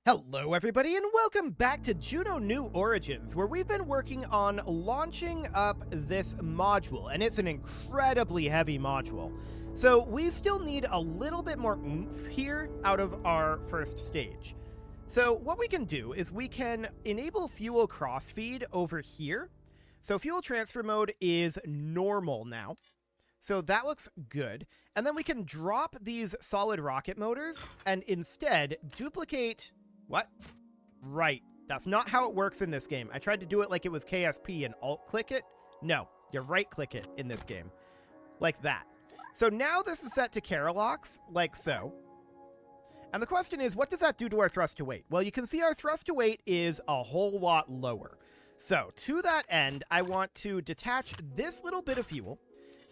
Hello everybody and welcome back to Juno New Origins, where we've been working on launching up this module, and it's an incredibly heavy module. So we still need a little bit more oomph here out of our first stage. So what we can do is we can enable fuel crossfeed over here. So fuel transfer mode is normal now. So that looks good. And then we can drop these solid rocket motors and instead duplicate... What? Right. That's not how it works in this game. I tried to do it like it was KSP and alt-click it. No, you right-click it in this game. Like that. So now this is set to Carolox, like so. And the question is, what does that do to our thrust to weight? Well, you can see our thrust to weight is a whole lot lower. So to that end, I want to detach this little bit of fuel,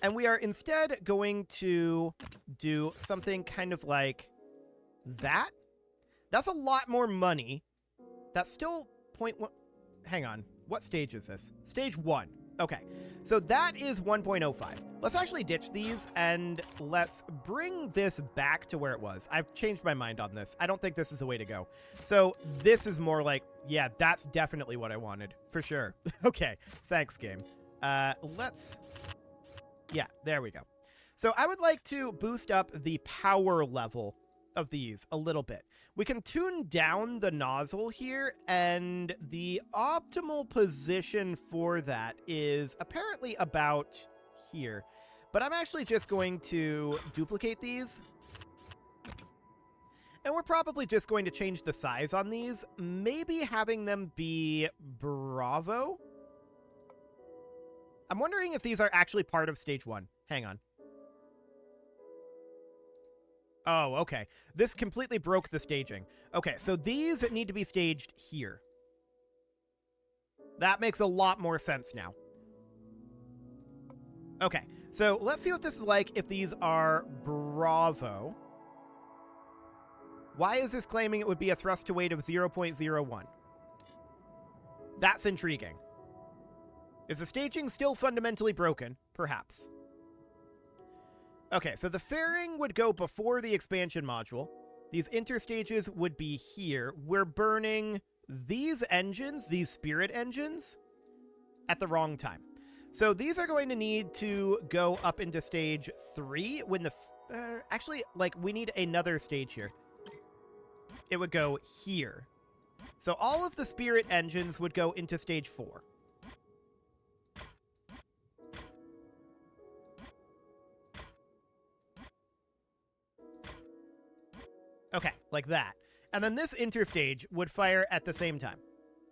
and we are instead going to do something kind of like that. That's a lot more money. That's still 0.1. Hang on. What stage is this? Stage 1. Okay. So that is 1.05. Let's actually ditch these and let's bring this back to where it was. I've changed my mind on this. I don't think this is the way to go. So this is more like, yeah, that's definitely what I wanted. For sure. Okay. Thanks, game. Yeah, there we go. So I would like to boost up the power level of these a little bit. We can tune down the nozzle here, and the optimal position for that is apparently about here. But I'm actually just going to duplicate these. And we're probably just going to change the size on these, maybe having them be Bravo. I'm wondering if these are actually part of stage 1. Hang on. Oh, okay. This completely broke the staging. Okay, so these need to be staged here. That makes a lot more sense now. Okay, so let's see what this is like if these are Bravo. Why is this claiming it would be a thrust to weight of 0.01? That's intriguing. Is the staging still fundamentally broken? Perhaps. Okay, so the fairing would go before the expansion module. These interstages would be here. We're burning these engines, these spirit engines, at the wrong time. So these are going to need to go up into stage 3 when the... actually, like, we need another stage here. It would go here. So all of the spirit engines would go into stage 4. Okay, like that. And then this interstage would fire at the same time.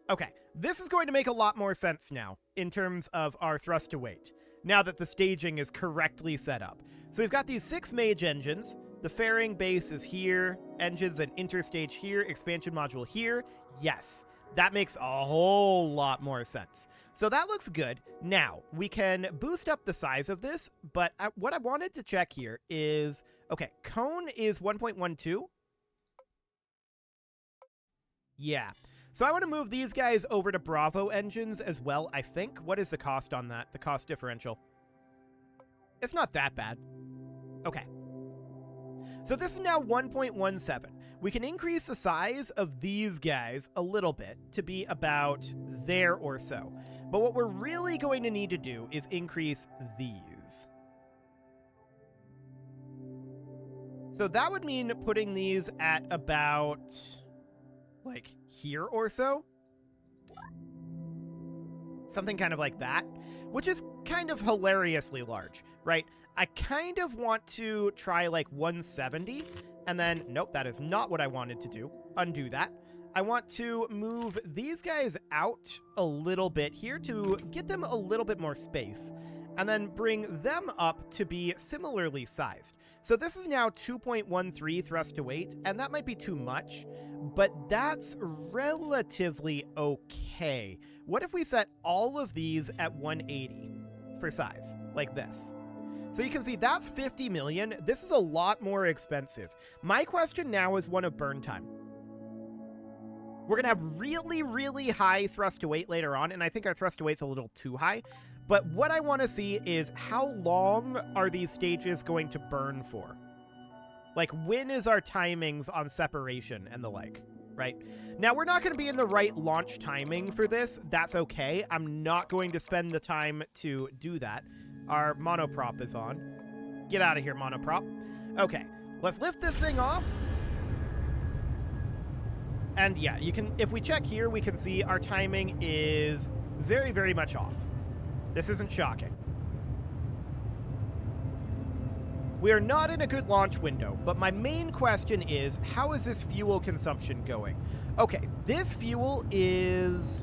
Okay, this is going to make a lot more sense now in terms of our thrust to weight, now that the staging is correctly set up. So we've got these 6 mage engines. The fairing base is here, engines and interstage here, expansion module here. Yes, that makes a whole lot more sense. So that looks good. Now, we can boost up the size of this, but what I wanted to check here is, okay, cone is 1.12. Yeah. So I want to move these guys over to Bravo engines as well, I think. What is the cost on that? The cost differential. It's not that bad. Okay. So this is now 1.17. We can increase the size of these guys a little bit to be about there or so. But what we're really going to need to do is increase these. So that would mean putting these at about... like here or so. Something kind of like that, which is kind of hilariously large, right? I kind of want to try like 170 and then, nope, that is not what I wanted to do. Undo that. I want to move these guys out a little bit here to get them a little bit more space and then bring them up to be similarly sized. So this is now 2.13 thrust to weight, and that might be too much, but that's relatively okay. What if we set all of these at 180 for size, like this? So you can see that's 50 million. This is a lot more expensive. My question now is one of burn time. We're going to have really, really high thrust to weight later on, and I think our thrust to weight's a little too high. But what I want to see is how long are these stages going to burn for? Like, when is our timings on separation and the like, right? Now, we're not going to be in the right launch timing for this. That's okay. I'm not going to spend the time to do that. Our monoprop is on. Get out of here, monoprop. Okay, let's lift this thing off. And yeah, you can, if we check here, we can see our timing is very, very much off. This isn't shocking. We are not in a good launch window, but my main question is, how is this fuel consumption going? Okay, this fuel is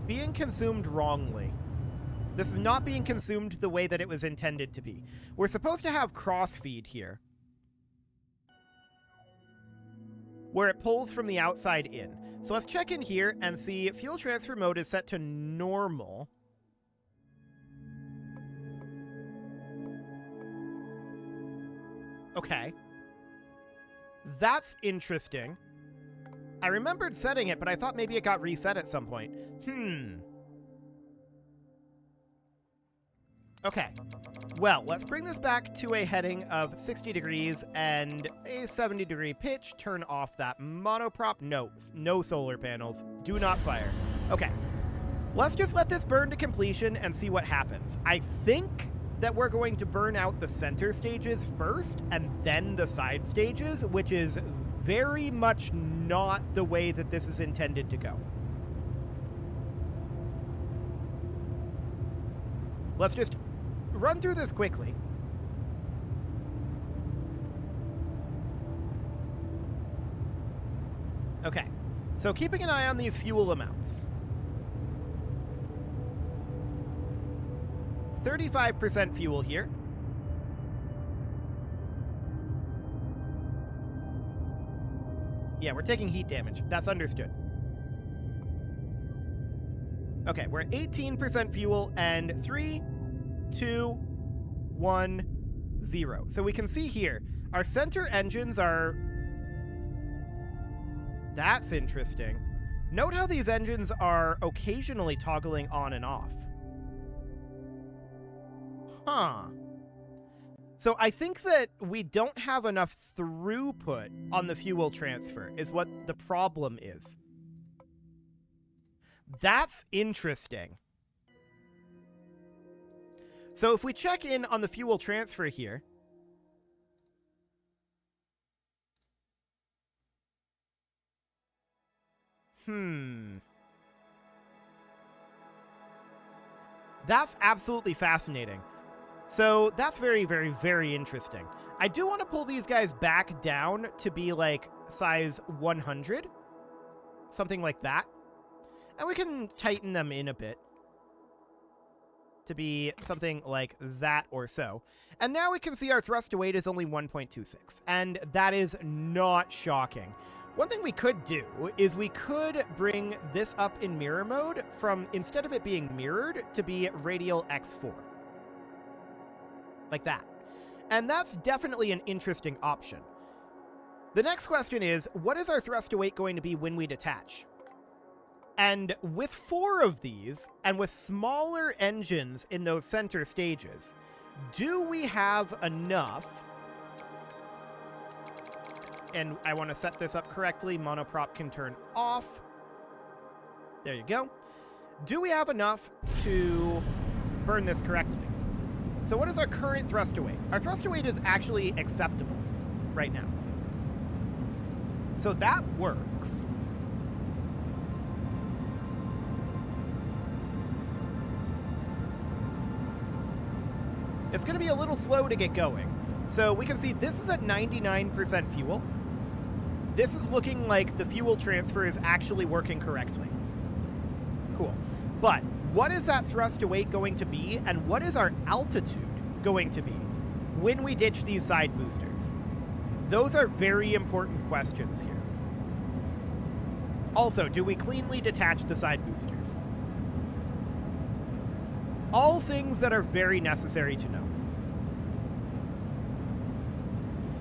being consumed wrongly. This is not being consumed the way that it was intended to be. We're supposed to have crossfeed here, where it pulls from the outside in. So let's check in here and see fuel transfer mode is set to normal. Okay. That's interesting. I remembered setting it, but I thought maybe it got reset at some point. Okay. Well, let's bring this back to a heading of 60 degrees and a 70-degree pitch. Turn off that monoprop. No solar panels. Do not fire. Okay. Let's just let this burn to completion and see what happens. I think that we're going to burn out the center stages first and then the side stages, which is very much not the way that this is intended to go. Let's just run through this quickly. Okay, so keeping an eye on these fuel amounts. 35% fuel here. Yeah, we're taking heat damage. That's understood. Okay, we're at 18% fuel and 3, 2, 1, 0. So we can see here, our center engines are... That's interesting. Note how these engines are occasionally toggling on and off. Huh. So I think that we don't have enough throughput on the fuel transfer is what the problem is. That's interesting. So if we check in on the fuel transfer here, that's absolutely fascinating. So that's very, very, very interesting. I do want to pull these guys back down to be like size 100, something like that. And we can tighten them in a bit to be something like that or so. And now we can see our thrust to weight is only 1.26, and that is not shocking. One thing we could do is we could bring this up in mirror mode from, instead of it being mirrored, to be radial X4. Like that. And that's definitely an interesting option. The next question is, what is our thrust to weight going to be when we detach? And with 4 of these, and with smaller engines in those center stages, do we have enough? And I want to set this up correctly. Monoprop can turn off. There you go. Do we have enough to burn this correctly? So what is our current thrust to weight? Our thrust to weight is actually acceptable right now. So that works. It's going to be a little slow to get going. So we can see this is at 99% fuel. This is looking like the fuel transfer is actually working correctly. Cool. But what is that thrust to weight going to be, and what is our altitude going to be when we ditch these side boosters? Those are very important questions here. Also, do we cleanly detach the side boosters? All things that are very necessary to know.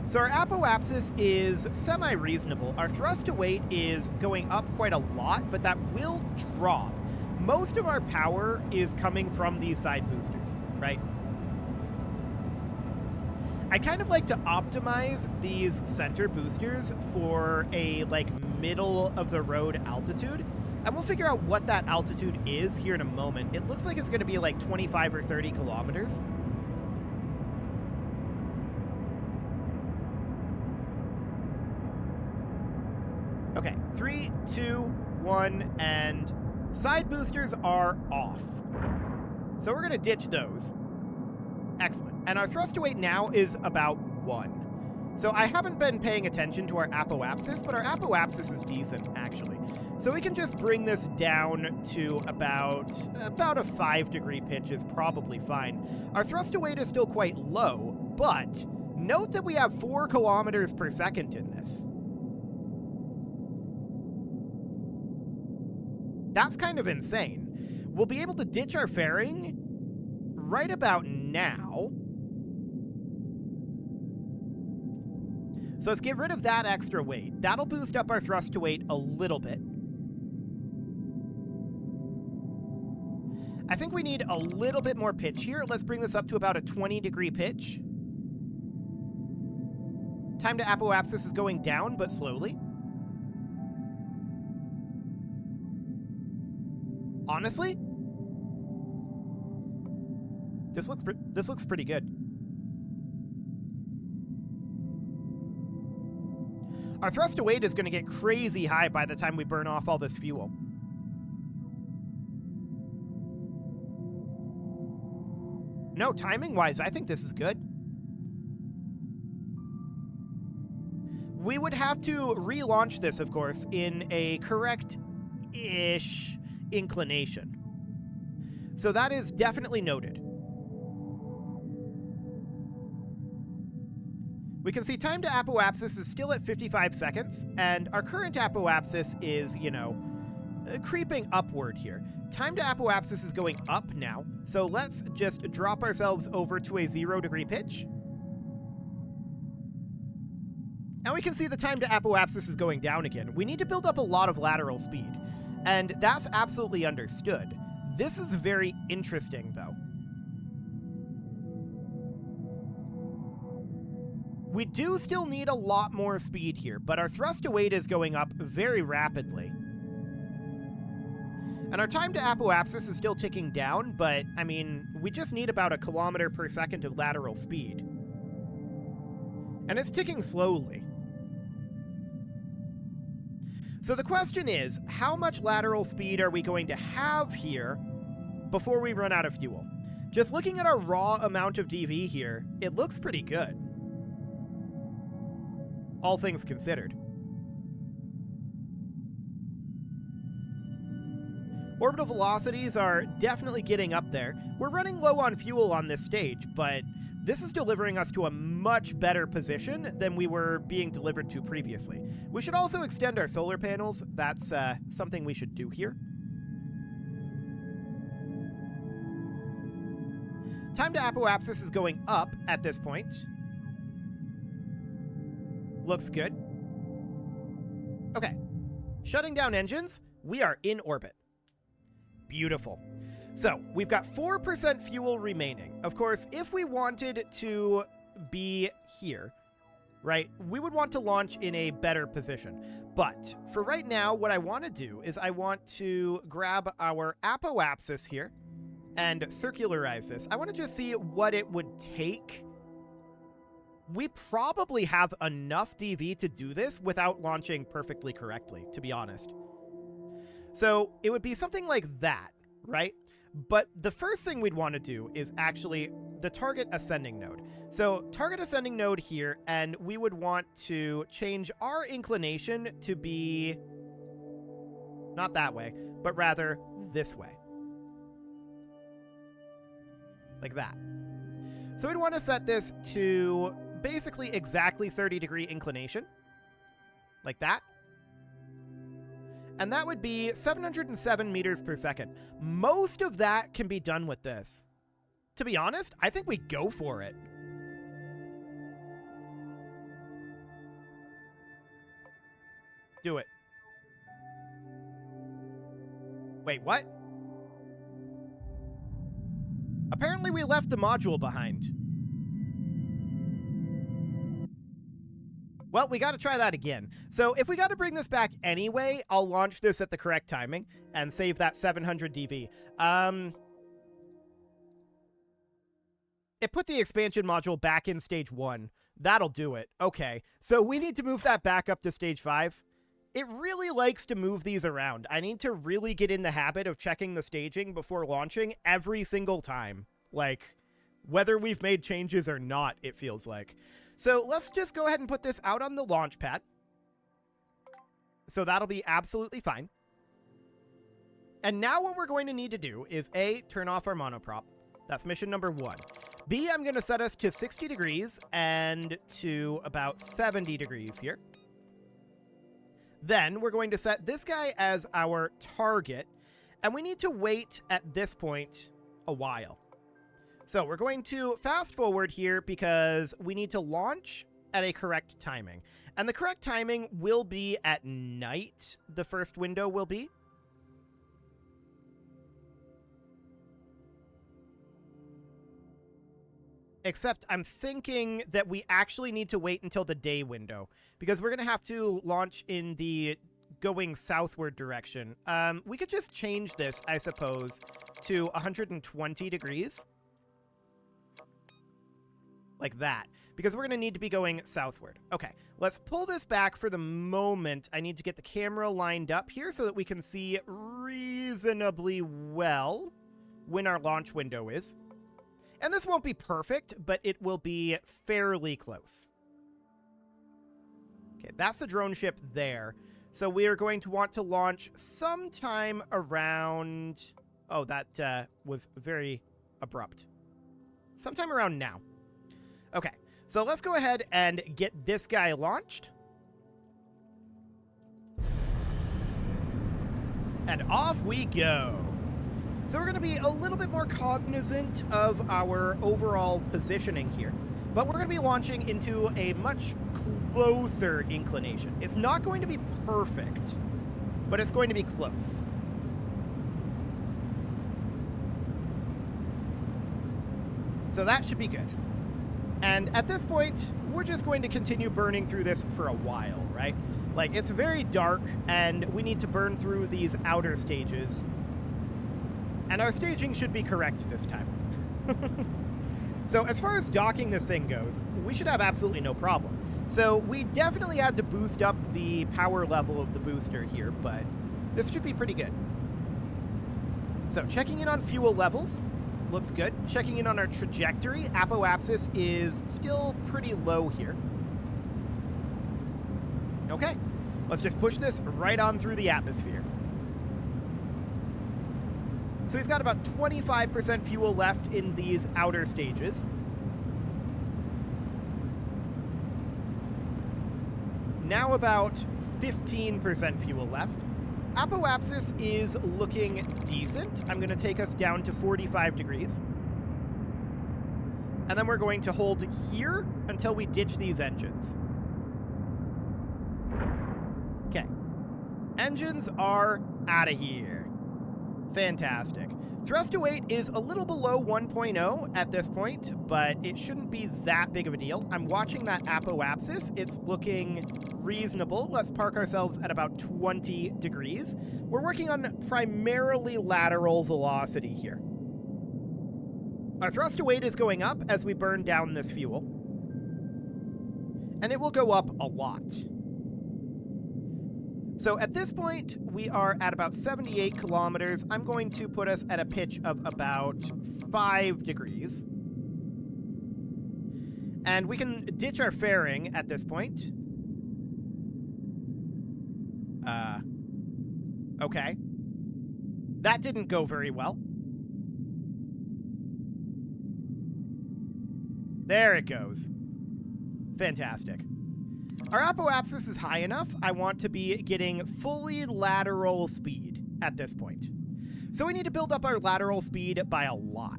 So our apoapsis is semi-reasonable. Our thrust to weight is going up quite a lot, but that will drop. Most of our power is coming from these side boosters, right? I kind of like to optimize these center boosters for a, like, middle-of-the-road altitude. And we'll figure out what that altitude is here in a moment. It looks like it's going to be like 25 or 30 kilometers. Okay, 3, 2, 1, and side boosters are off. So we're going to ditch those. Excellent. And our thrust to weight now is about 1. So I haven't been paying attention to our apoapsis, but our apoapsis is decent, actually. So we can just bring this down to about a 5-degree pitch is probably fine. Our thrust to weight is still quite low, but note that we have 4 kilometers per second in this. That's kind of insane. We'll be able to ditch our fairing right about now. So let's get rid of that extra weight. That'll boost up our thrust to weight a little bit. I think we need a little bit more pitch here. Let's bring this up to about a 20-degree pitch. Time to apoapsis is going down, but slowly. Honestly, this looks pretty good. Our thrust to weight is going to get crazy high by the time we burn off all this fuel. No, timing-wise, I think this is good. We would have to relaunch this, of course, in a correct-ish inclination. So that is definitely noted. We can see time to apoapsis is still at 55 seconds, and our current apoapsis is, you know, creeping upward here. Time to apoapsis is going up now, so let's just drop ourselves over to a 0-degree pitch. And we can see the time to apoapsis is going down again. We need to build up a lot of lateral speed, and that's absolutely understood. This is very interesting, though. We do still need a lot more speed here, but our thrust to weight is going up very rapidly. And our time to apoapsis is still ticking down, but, I mean, we just need about a kilometer per second of lateral speed. And it's ticking slowly. So the question is, how much lateral speed are we going to have here before we run out of fuel? Just looking at our raw amount of DV here, it looks pretty good. All things considered. Orbital velocities are definitely getting up there. We're running low on fuel on this stage, but this is delivering us to a much better position than we were being delivered to previously. We should also extend our solar panels. That's something we should do here. Time to apoapsis is going up at this point. Looks good. Okay. Shutting down engines. We are in orbit. Beautiful. So, we've got 4% fuel remaining. Of course, if we wanted to be here, right, we would want to launch in a better position. But for right now, what I want to do is I want to grab our apoapsis here and circularize this. I want to just see what it would take. We probably have enough DV to do this without launching perfectly correctly, to be honest. So it would be something like that, right? But the first thing we'd want to do is actually the target ascending node. So target ascending node here, and we would want to change our inclination to be not that way, but rather this way. Like that. So we'd want to set this to basically exactly 30-degree inclination. Like that. And that would be 707 meters per second. Most of that can be done with this. To be honest, I think we go for it. Do it. Wait, what? Apparently we left the module behind. Well, we got to try that again. So if we got to bring this back anyway, I'll launch this at the correct timing and save that 700 DV. It put the expansion module back in stage 1. That'll do it. Okay, so we need to move that back up to stage 5. It really likes to move these around. I need to really get in the habit of checking the staging before launching every single time. Like, whether we've made changes or not, it feels like. So let's just go ahead and put this out on the launch pad. So that'll be absolutely fine. And now what we're going to need to do is A, turn off our monoprop. That's mission number 1. B, I'm going to set us to 60 degrees and to about 70 degrees here. Then we're going to set this guy as our target, and we need to wait at this point a while. So we're going to fast forward here because we need to launch at a correct timing. And the correct timing will be at night, the first window will be. Except I'm thinking that we actually need to wait until the day window because we're going to have to launch in the going southward direction. We could just change this, I suppose, to 120 degrees. Like that. Because we're going to need to be going southward. Okay, let's pull this back for the moment. I need to get the camera lined up here so that we can see reasonably well when our launch window is. And this won't be perfect, but it will be fairly close. Okay, that's the drone ship there. So we are going to want to launch sometime around... Oh, that was very abrupt. Sometime around now. Okay, so let's go ahead and get this guy launched. And off we go. So we're going to be a little bit more cognizant of our overall positioning here. But we're going to be launching into a much closer inclination. It's not going to be perfect, but it's going to be close. So that should be good. And at this point, we're just going to continue burning through this for a while, right? Like, it's very dark, and we need to burn through these outer stages. And our staging should be correct this time. So as far as docking this thing goes, we should have absolutely no problem. So we definitely had to boost up the power level of the booster here, but this should be pretty good. So checking in on fuel levels. Looks good. Checking in on our trajectory. Apoapsis is still pretty low here. Okay. Let's just push this right on through the atmosphere. So we've got about 25% fuel left in these outer stages. Now about 15% fuel left. Apoapsis is looking decent. I'm going to take us down to 45 degrees. And then we're going to hold here until we ditch these engines. Okay. Engines are out of here. Fantastic. Thrust to weight is a little below 1.0 at this point, but it shouldn't be that big of a deal. I'm watching that apoapsis. It's looking reasonable. Let's park ourselves at about 20 degrees. We're working on primarily lateral velocity here. Our thrust to weight is going up as we burn down this fuel. And it will go up a lot. So at this point, we are at about 78 kilometers. I'm going to put us at a pitch of about 5 degrees. And we can ditch our fairing at this point. Okay. That didn't go very well. There it goes. Fantastic. Our apoapsis is high enough. I want to be getting fully lateral speed at this point. So we need to build up our lateral speed by a lot.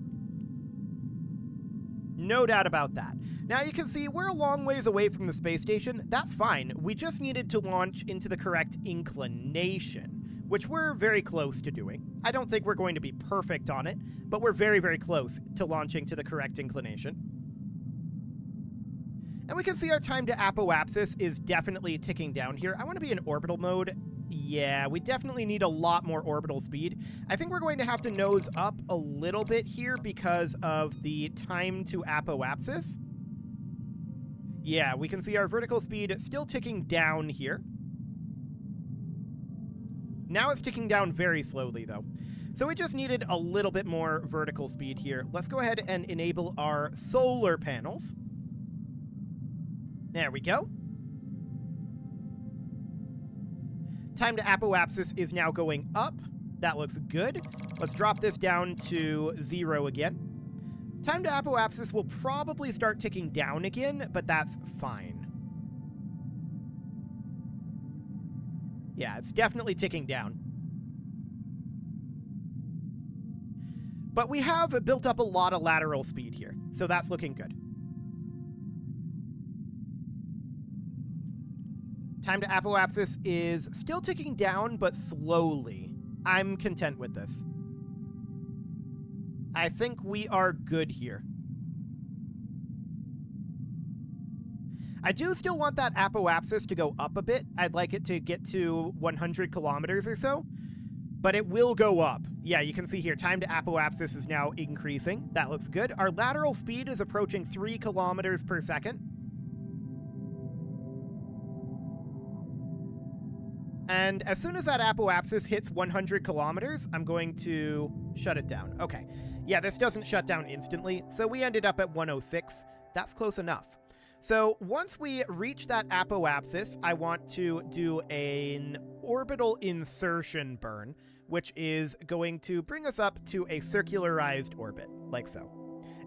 No doubt about that. Now you can see we're a long ways away from the space station. That's fine. We just needed to launch into the correct inclination, which we're very close to doing. I don't think we're going to be perfect on it, but we're very, very close to launching to the correct inclination. And we can see our time to apoapsis is definitely ticking down here. I want to be in orbital mode. Yeah, we definitely need a lot more orbital speed. I think we're going to have to nose up a little bit here because of the time to apoapsis. Yeah, we can see our vertical speed still ticking down here. Now it's ticking down very slowly, though. So we just needed a little bit more vertical speed here. Let's go ahead and enable our solar panels. There we go. Time to apoapsis is now going up. That looks good. Let's drop this down to 0 again. Time to apoapsis will probably start ticking down again, but that's fine. Yeah, it's definitely ticking down. But we have built up a lot of lateral speed here, so that's looking good. Time to apoapsis is still ticking down, but slowly. I'm content with this. I think we are good here. I do still want that apoapsis to go up a bit. I'd like it to get to 100 kilometers or so, but it will go up. Yeah, you can see here, time to apoapsis is now increasing. That looks good. Our lateral speed is approaching 3 kilometers per second. And as soon as that apoapsis hits 100 kilometers, I'm going to shut it down. Okay. Yeah, this doesn't shut down instantly, so we ended up at 106. That's close enough. So once we reach that apoapsis, I want to do an orbital insertion burn, which is going to bring us up to a circularized orbit, like so.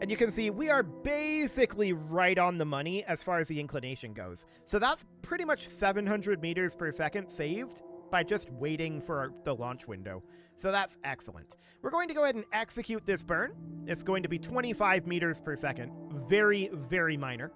And you can see we are basically right on the money as far as the inclination goes. So that's pretty much 700 meters per second saved by just waiting for the launch window. So that's excellent. We're going to go ahead and execute this burn. It's going to be 25 meters per second. Very, very minor.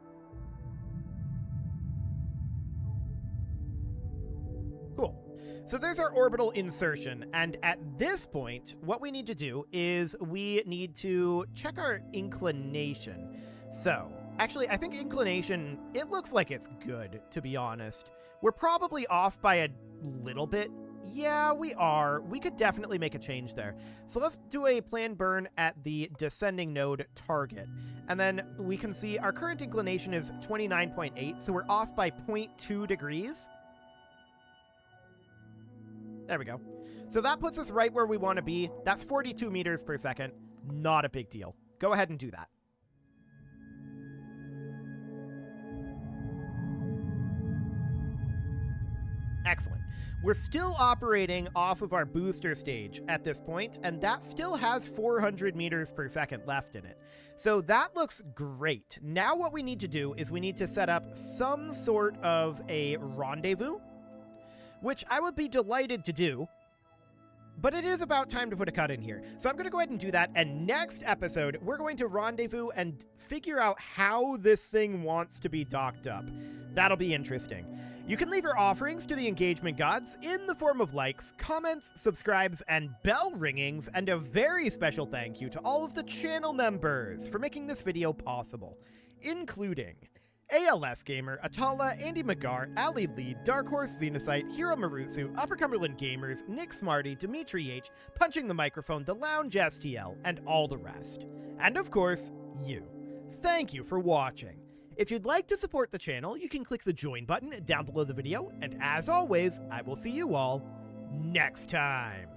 Cool. So there's our orbital insertion, and at this point, what we need to do is we need to check our inclination. So, actually, I think inclination, it looks like it's good, to be honest. We're probably off by a little bit. Yeah, we are. We could definitely make a change there. So let's do a planned burn at the descending node target. And then we can see our current inclination is 29.8, so we're off by 0.2 degrees. There we go. So that puts us right where we want to be. That's 42 meters per second. Not a big deal. Go ahead and do that. Excellent. We're still operating off of our booster stage at this point, and that still has 400 meters per second left in it. So that looks great. Now what we need to do is we need to set up some sort of a rendezvous, which I would be delighted to do, but it is about time to put a cut in here. So I'm going to go ahead and do that, and next episode, we're going to rendezvous and figure out how this thing wants to be docked up. That'll be interesting. You can leave your offerings to the engagement gods in the form of likes, comments, subscribes, and bell ringings, and a very special thank you to all of the channel members for making this video possible, including ALS Gamer, Atala, Andy McGar, Ali Lee, Dark Horse Xenocyte, Hiro Marutsu, Upper Cumberland Gamers, Nick Smarty, Dimitri H, Punching the Microphone, The Lounge STL, and all the rest. And of course, you. Thank you for watching. If you'd like to support the channel, you can click the join button down below the video, and as always, I will see you all next time.